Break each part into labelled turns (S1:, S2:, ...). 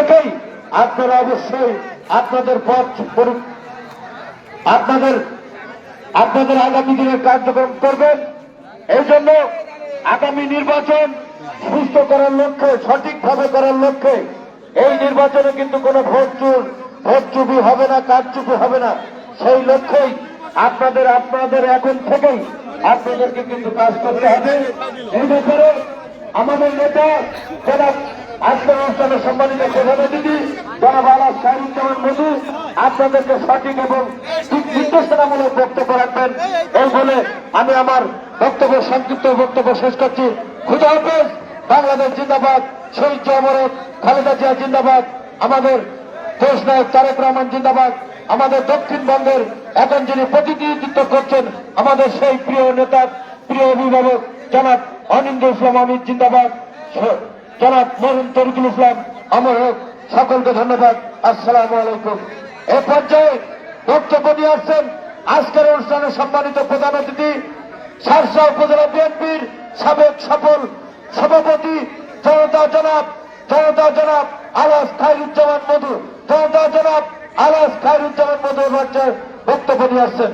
S1: থেকেই আপনারা অবশ্যই আপনাদের পথ আপনাদের আগামী দিনের কার্যক্রম করবেন। এই জন্য আগামী নির্বাচন সুস্থ করার লক্ষ্যে, সঠিকভাবে করার লক্ষ্যে এই নির্বাচনে কিন্তু কোনো ভোট চুরি হবে না, কারচুপি হবে না। সেই লক্ষ্যেই আপনাদের এখন থেকেই আপনাদেরকে কিন্তু কাজ করতে হবে। এই ব্যাপারে আমাদের নেতা জনাব আজকের অনুষ্ঠানে সম্মানিত প্রধান অতিথি জনাব আলাস খায়রুজ্জামান মধু আপনাদেরকে সঠিক এবং নির্দেশনামূলক বক্তব্য রাখবেন। এই বলে আমি আমার সংক্ষিপ্ত বক্তব্য শেষ করছি। খুদা হাফেজ। বাংলাদেশ জিন্দাবাদ। শহীদ জমরত খালেদা জিয়া জিন্দাবাদ। আমাদের দেশ নায়ক তারেক রহমান জিন্দাবাদ। আমাদের দক্ষিণবঙ্গের এখন যিনি প্রতিনিধিত্ব করছেন আমাদের সেই প্রিয় নেতা, প্রিয় অভিভাবক জনাব অনিন্দ্র ইসলাম অমিত জিন্দাবাদ। জনাব মরুন তরিকুল ইসলাম আমার হোক। সকলকে ধন্যবাদ। আসসালামু আলাইকুম। এ পর্যায়ে বক্তব্য নিয়ে আসছেন আজকের অনুষ্ঠানে সম্মানিত প্রধান অতিথি শার্শা উপজেলা বিএনপির সাবেক সফল সভাপতি জনতা জনাব আলাস খায়রুজ্জামান মধু। জনাব আলাস খায়রুজ্জামান মধু মঞ্চে বক্তব্য নিয়ে আসছেন।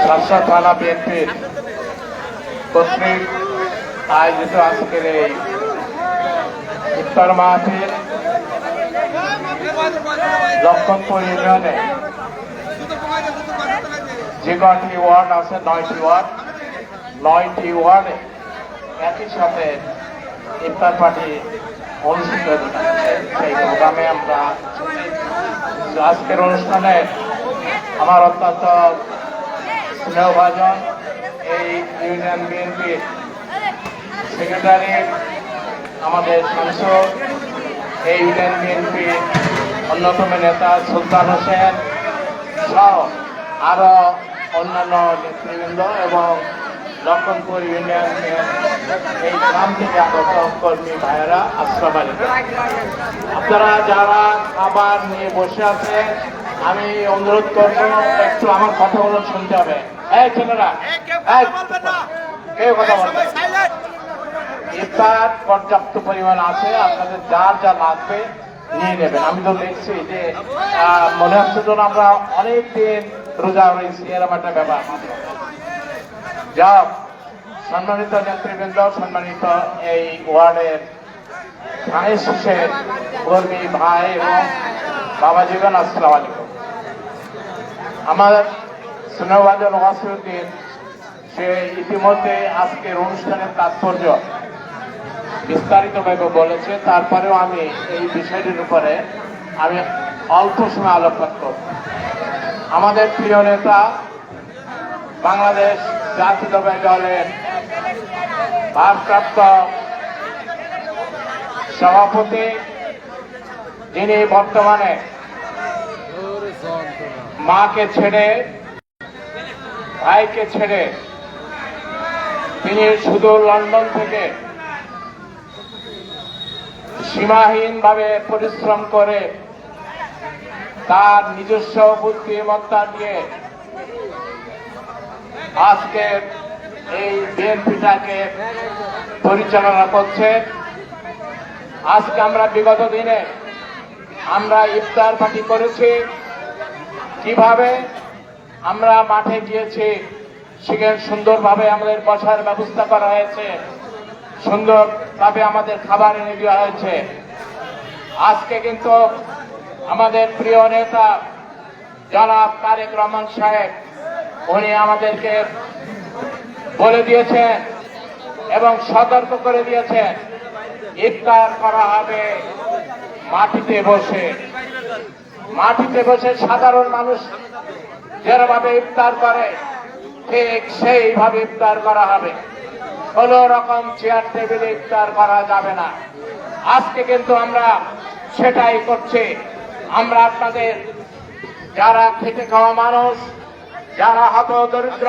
S2: শার্শা থানা বিএনপির কর্তৃক আয়োজিত আজকের এই ইফতার মাহফিল লক্ষণপুর ইউনিয়নে যে কটি ওয়ার্ড আছে 9টি ওয়ার্ডে একই সাথে ইফতার পার্টি অনুষ্ঠিত হচ্ছে। সেই প্রোগ্রামে আমরা আজকের অনুষ্ঠানে আমার অত্যন্ত স্নেহভাজন এই ইউনিয়ন বিএনপির সেক্রেটারি, আমাদের সাংসদ, এই ইউনিয়ন বিএনপির অন্যতম নেতা সুলতান হোসেন সহ আরো অন্যান্য নেতৃবৃন্দ এবং লক্ষণপুর ইউনিয়নের এই গ্রাম থেকে আগত কর্মী ভাইয়েরা, আসসালামু আলাইকুম। আপনারা যারা খাবার নিয়ে বসে আছেন আমি অনুরোধ করবো একটু আমার কথাগুলো শুনতে হবে। এই ছেলেরা কেউ কথা বলবে। ইফতার পর্যাপ্ত পরিমাণ আছে, আপনাদের যার যা লাগবে নিয়ে নেবেন। আমি তো দেখছি যে মনে হচ্ছে যেন আমরা অনেক দিন রোজা রয়েছি, এরকম একটা ব্যাপার। যা সম্মানিত নেতৃবৃন্দ, সম্মানিত এই ওয়ার্ডের ধানের শীষের কর্মী ভাই এবং বাবা জীবন, আসসালামু আলাইকুম। আমার স্নেহভাজন ওয়াসিউদ্দিন সে ইতিমধ্যে আজকের অনুষ্ঠানের তাৎপর্য বিস্তারিতভাবে বলেছে, তারপরেও আমি এই বিষয়টির উপরে আমি অল্প সময় আলোকপাত করব। আমাদের প্রিয় নেতা বাংলাদেশ জাতীয়তাবাদী দলের ভারপ্রাপ্ত সভাপতি, যিনি বর্তমানে মাকে ছেড়ে ভাইকে ছেড়ে তিনি শুধু লন্ডন থেকে সীমাহীনভাবে পরিশ্রম করে তার নিজস্ব বুদ্ধিমত্তা দিয়ে আজকের এই বিএনপিটাকে পরিচালনা করছে। আজকে আমরা বিগত দিনে আমরা ইফতার পার্টি করেছি, কিভাবে আমরা মাঠে গিয়েছি, সেখানে সুন্দরভাবে আমাদের বসার ব্যবস্থা করা হয়েছে, সুন্দরভাবে আমাদের খাবার এনে দেওয়া হয়েছে। আজকে কিন্তু আমাদের প্রিয় নেতা জনাব তারেক রহমান সাহেব উনি আমাদেরকে বলে দিয়েছেন এবং সতর্ক করে দিয়েছেন ইফতার করা হবে মাটিতে বসে। মাটিতে বসে সাধারণ মানুষ যেভাবে ইফতার করে ঠিক সেইভাবে ইফতার করা হবে, কোন রকম চেয়ার টেবিলে ইফতার করা যাবে না। আজকে কিন্তু আমরা সেটাই করছি। আমরা আপনাদের যারা খেটে খাওয়া মানুষ, যারা হত দরিদ্র,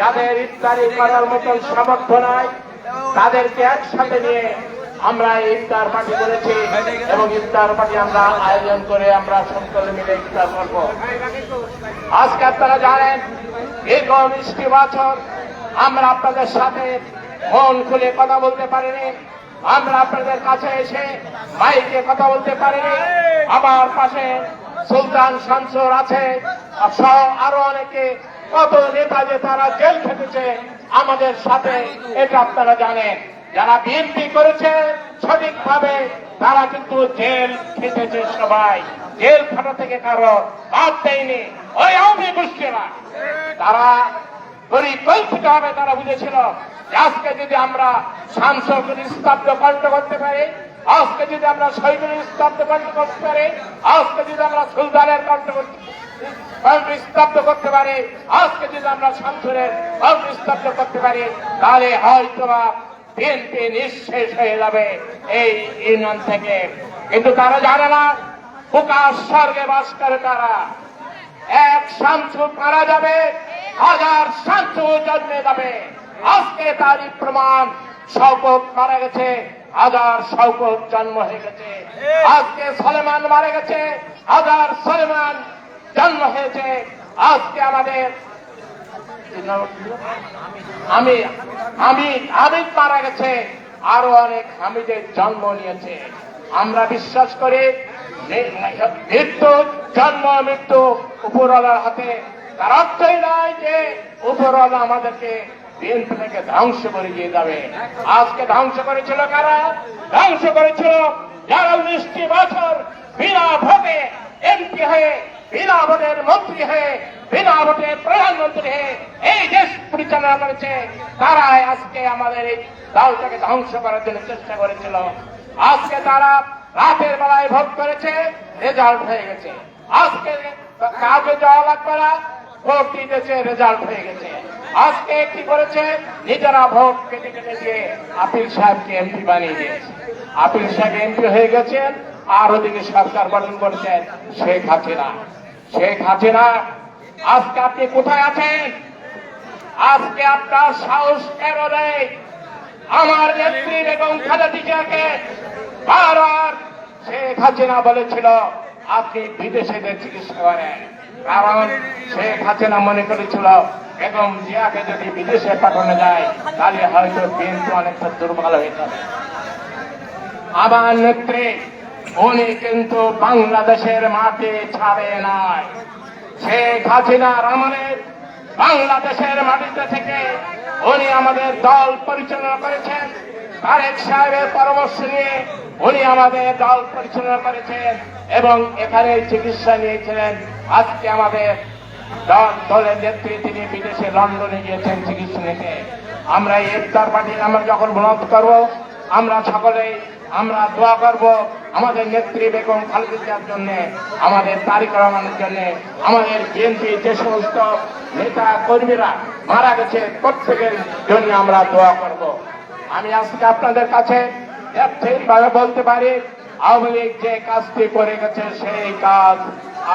S2: যাদের ইফতারি করার মতন সামর্থ্য নাই, তাদেরকে একসাথে নিয়ে আমরা ইফতার পার্টি করেছি এবং ইফতার পার্টি আমরা আয়োজন করে আমরা সকলে মিলে ইফতার করব। আজকে আপনারা জানেন দীর্ঘ 20টি বছর আমরা আপনাদের সাথে মন খুলে কথা বলতে পারিনি, আমরা আপনাদের কাছে এসে মাইকে কথা বলতে পারিনি। আমার পাশে সুলতান শামসুর আছে, সহ আরো অনেকে, কত নেতা যে তারা জেল খেটেছে আমাদের সাথে, এটা আপনারা জানেন। যারা বিএনপি করেছে সঠিকভাবে তারা কিন্তু জেল খেটেছে, সবাই জেল খাটা থেকে কারো বাদ দেয়নি। ওই আওয়ামী গোষ্ঠীরা তারা পরিকল্পিতভাবে তারা বুঝেছিল যে আজকে যদি আমরা শামসুর স্তব্ধ কণ্ঠ করতে পারি, আজকে যদি আমরা শহীদুল স্তব্ধ কণ্ঠ করতে পারি, আজকে যদি আমরা সুলতানের কণ্ঠ স্তব্ধ করতে পারি, আজকে যদি আমরা শামসুরের কণ্ঠ স্তব্ধ করতে পারি, তাহলে হয়তো বিএনপি নিঃশেষ হয়ে যাবে এই ইউনিয়ন থেকে। কিন্তু তারা জানে না প্রকাশ স্বর্গে বাস করে তারা। এক শামসু মারা যাবে, হাজার শামসু জন্মে যাবে। আজকে তারই প্রমাণ। শওকত মারা গেছে, হাজার শওকত জন্ম হয়ে গেছে। আজকে সলেমান মারা গেছে, হাজার সলেমান জন্ম হয়েছে। আজকে আমাদের হামিদ মারা গেছে, আরো অনেক হামিদের জন্ম নিয়েছে। আমরা বিশ্বাস করি মৃত্যু, জন্ম মৃত্যু উপরওয়ালার হাতে। তার অর্থই নয় যে উপরওয়ালা আমাদেরকে বিএনপি থেকে ধ্বংস করে দিয়ে যাবে। আজকে ধ্বংস করেছিল কারা? ধ্বংস করেছিল যারা 19টি বছর বিনা ভোটে এমপি হয়ে, বিনা ভোটের মন্ত্রী হয়ে, বিনা ভোটের প্রধানমন্ত্রী হয়ে এই দেশ পরিচালনা করেছে। তারাই আজকে আমাদের এই দলটাকে ধ্বংস করার জন্য চেষ্টা করেছিল। আজকে তারা রাতের বেলায় ভোট করেছে, রেজাল্ট হয়ে গেছে। আজকে কাজে যাওয়া লাগবে না, ভোট দিতেছে, রেজাল্ট হয়ে গেছে। আজকে কি করেছে? নিজেরা ভোট কেটে কেটে দিয়ে আপিল সাহেবকে এমপি বানিয়ে দিয়েছে। আপিল সাহেব এমপি হয়ে গেছেন, আর ওদিকে সরকার গঠন করেছেন শেখ হাসিনা। শেখ হাসিনা, আজকে আপনি কোথায় আছেন? আজকে আপনার সাহস কেন নেই? আমার নেত্রী বেগম খালেদা জিয়াকে বারবার শেখ হাসিনা বলেছিল আপনি বিদেশে চিকিৎসা করেন, কারণ শেখ হাসিনা মনে করেছিল বেগম জিয়াকে যদি বিদেশে পাঠানো যায় তাহলে হয়তো বিএনপি অনেকটা দুর্বল হয়ে যাবে। আমার নেত্রী উনি কিন্তু বাংলাদেশের মাটি ছাড়ে নাই। শেখ হাসিনার আমলে বাংলাদেশের মাটিতে থেকে উনি আমাদের দল পরিচালনা করেছেন। তারেক সাহেবের পরামর্শ নিয়ে উনি আমাদের দল পরিচালনা করেছেন এবং এখানে চিকিৎসা নিয়েছিলেন। আজকে আমাদের দলের নেত্রী তিনি বিদেশে লন্ডনে গিয়েছেন চিকিৎসা নিতে। আমরা এই ইফতার পার্টি আমরা যখন বন্ধ করবো, আমরা সকলেই আমরা দোয়া করব আমাদের নেত্রী বেগম খালেদা জিয়ার জন্য, আমাদের তারেক রহমানের জন্য, আমাদের বিএনপি যে সমস্ত নেতা কর্মীরা মারা গেছে প্রত্যেকের জন্য আমরা দোয়া করব। আমি আজকে আপনাদের কাছে ঠিকভাবে বলতে পারি, আওয়ামী লীগ যে কাজটি করে গেছে সেই কাজ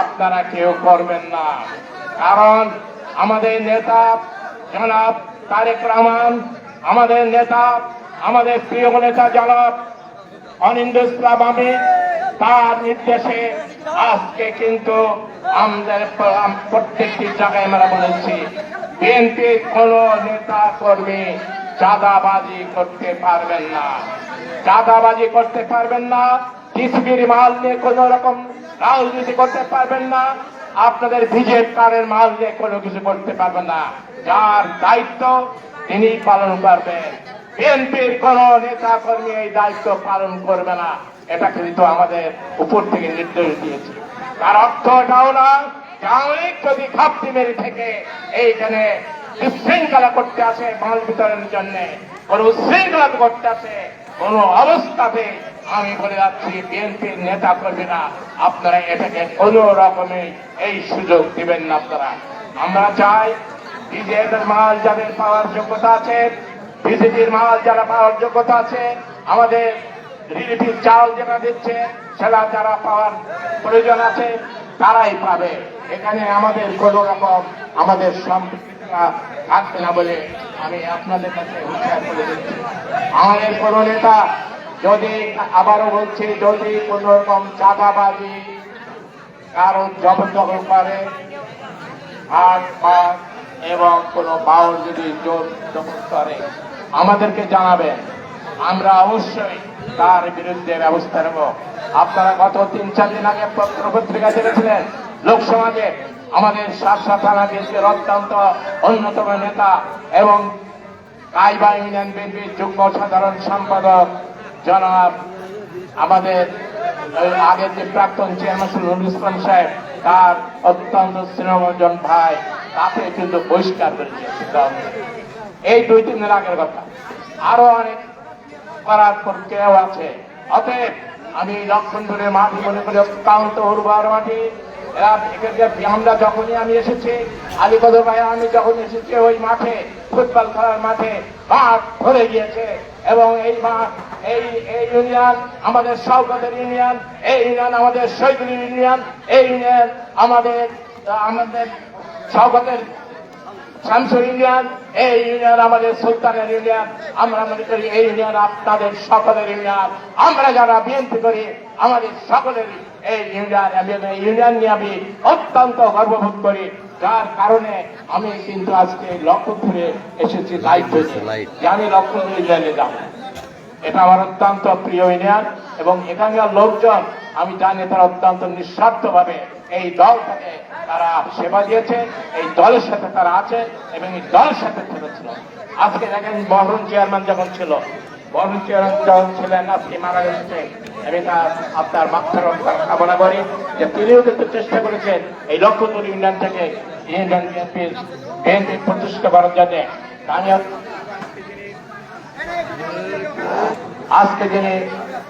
S2: আপনারা কেউ করবেন না। কারণ আমাদের নেতা জনাব তারেক রহমান, আমাদের নেতা, আমাদের প্রিয় নেতা জনাব অনিন্দ্য ইসলাম আমির, তার নির্দেশে আজকে কিন্তু আমাদের প্রত্যেকটি জায়গায় আমরা বলেছি বিএনপির কোন নেতা কর্মী চাঁদাবাজি করতে পারবেন না, চাঁদাবাজি করতে পারবেন না, কিসবির মাল নিয়ে কোন রকম রাজনীতি করতে পারবেন না, আপনাদের ভিজেট কারের মাল নিয়ে কোনো কিছু করতে পারবেন না। যার দায়িত্ব তিনি পালন করবেন। বিএনপির কোন নেতা কর্মী এই দায়িত্ব পালন করবে না, এটা কিন্তু আমাদের উপর থেকে নির্দেশ দিয়েছে। তার অর্থ এটাও না আওয়ামী লীগ যদি ঘাপটি মেরে থেকে এইখানে বিশৃঙ্খলা করতে আসে মাল বিতরণের জন্য, কোন উশৃঙ্খলা করতে আসে, কোন অবস্থাতে আমি বলে যাচ্ছি বিএনপির নেতা কর্মীরা আপনারা এটাকে কোন রকমে এই সুযোগ দিবেন না। আপনারা আমরা চাই বিজেপির মাল যাদের পাওয়ার যোগ্যতা আছে, বিজেপির মাল যারা পাওয়ার যোগ্যতা আছে, আমাদের রিলিফের চাল যেটা দিচ্ছে সেটা যারা পাওয়ার প্রয়োজন আছে তারাই পাবে। এখানে আমাদের কোন রকম আমাদের সম্পৃক্ততা থাকবে না বলে আমি আপনাদের কাছে হুঁশিয়ার করে দিচ্ছি। আমাদের কোন নেতা যদি আবারও বলছি, যদি কোন রকম চাঁদাবাজি কারো জবরদখল করে হাট পাট এবং কোন বাউল যদি জোর দখল করে আমাদেরকে জানাবেন, আমরা অবশ্যই তার বিরুদ্ধে ব্যবস্থা নেব। আপনারা গত 3-4 দিন আগে পত্রপত্রিকা দেখেছিলেন, লোকসমাজে আমাদের শার্শা থানা বিএনপির অত্যন্ত অন্যতম নেতা এবং কাইবা ইউনিয়ন বিএনপির যুগ্ম সাধারণ সম্পাদক জনাব আমাদের আগের যে প্রাক্তন চেয়ারম্যান নুরুল ইসলাম সাহেব, তার অত্যন্ত স্নেহভাজন ভাই তাকে কিন্তু বহিষ্কার করে দিয়েছিল। এই 2-3 দিন আগের কথা। আরো অনেক করার প্রক্রিয়াও আছে। অতএব আমি লক্ষণপুরের মাটি মনে করি অত্যন্ত উর্বর মাটি। আমরা যখনই আমি এসেছি, আলীকদর ভাই আমি যখন এসেছি ওই মাঠে, ফুটবল খেলার মাঠে মাঠ ভরে গিয়েছে এবং এই মাঠ এই ইউনিয়ন আমাদের শওকতের ইউনিয়ন, এই ইউনিয়ন আমাদের শহীদুল ইউনিয়ন, এই ইউনিয়ন আমাদের শওকতের শামসুর ইউনিয়ন, এই ইউনিয়ন আমাদের সুলতানের ইউনিয়ন। আমরা মনে করি এই ইউনিয়ন আপনাদের সকলের ইউনিয়ন। আমরা যারা বিএনপি করি আমাদের সকলের এই ইউনিয়ন নিয়ে আমি অত্যন্ত গর্ববোধ করি, যার কারণে আমি কিন্তু আজকে লক্ষণপুরে এসেছি লাইভ হয়েছে যে আমি লক্ষণপুর ইউনিয়নে যাব। এটা আমার অত্যন্ত প্রিয় ইউনিয়ন এবং এখানকার লোকজন আমি জানি তারা অত্যন্ত নিঃস্বার্থভাবে এই দলটাকে তারা সেবা দিয়েছে, এই দলের সাথে তারা আছে এবং এই দলের সাথে ছিল। আজকে দেখেন বহরুন চেয়ারম্যান যখন ছিল, বহরুন চেয়ারম্যান যখন ছিলেন আজকে মারা গেছে, আমি আপনার মাত্রার কামনা করি যে তিনিও কিন্তু চেষ্টা করেছেন এই লক্ষণপুর ইউনিয়ন থেকে ইউনিয়ন বিএনপি প্রতিষ্ঠা করার জন্য। আমি আজকে যিনি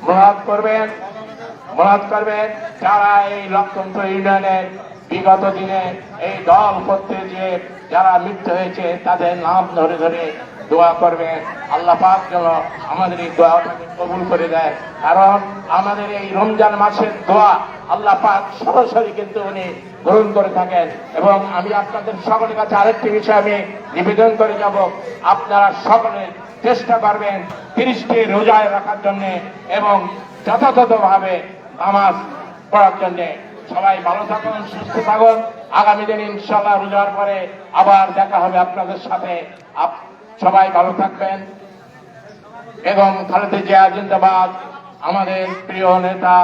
S2: মোনাজাত করবেন যারা এই লক্ষণপুর ইউনিয়নের বিগত দিনে এই দল করতে যে যারা মৃত্যু হয়েছে তাদের নাম ধরে ধরে দোয়া করবেন। আল্লাহ পাক যেন আমাদের এই দোয়াটাকে কবুল করে দেয়, কারণ আমাদের এই রমজান মাসের দোয়া আল্লাহ পাক সরাসরি কিন্তু উনি গ্রহণ করে থাকেন। এবং আমি আপনাদের সকলের কাছে আরেকটি বিষয় আমি নিবেদন করে যাব, আপনারা সকলে চেষ্টা করবেন 30টি রোজায় রাখার জন্য এবং যথাযথভাবে নামাজ পড়ার জন্য। সবাই ভালো থাকুন, সুস্থ থাকুন। আগামী দিন ইনশাআল্লাহ রোজার পরে আবার দেখা হবে আপনাদের সাথে। সবাই ভালো থাকবেন এবং খালেদা জিয়া জিন্দাবাদ, আমাদের প্রিয় নেতা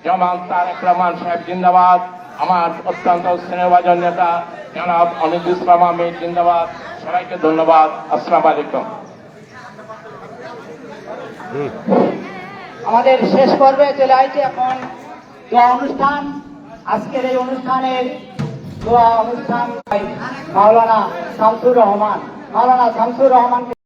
S2: জামাল তারেক রহমান সাহেব জিন্দাবাদ, আমার অত্যন্ত স্নেহভাজন নেতা জনাব অনিল ইসলাম আহমেদ জিন্দাবাদ। সবাইকে ধন্যবাদ। আসসালামু আলাইকুম।
S3: আমাদের শেষ পর্বে চলে আসছে এখন দোয়া অনুষ্ঠান। আজকের এই অনুষ্ঠানের দোয়া অনুষ্ঠান মাওলানা শামসুর রহমান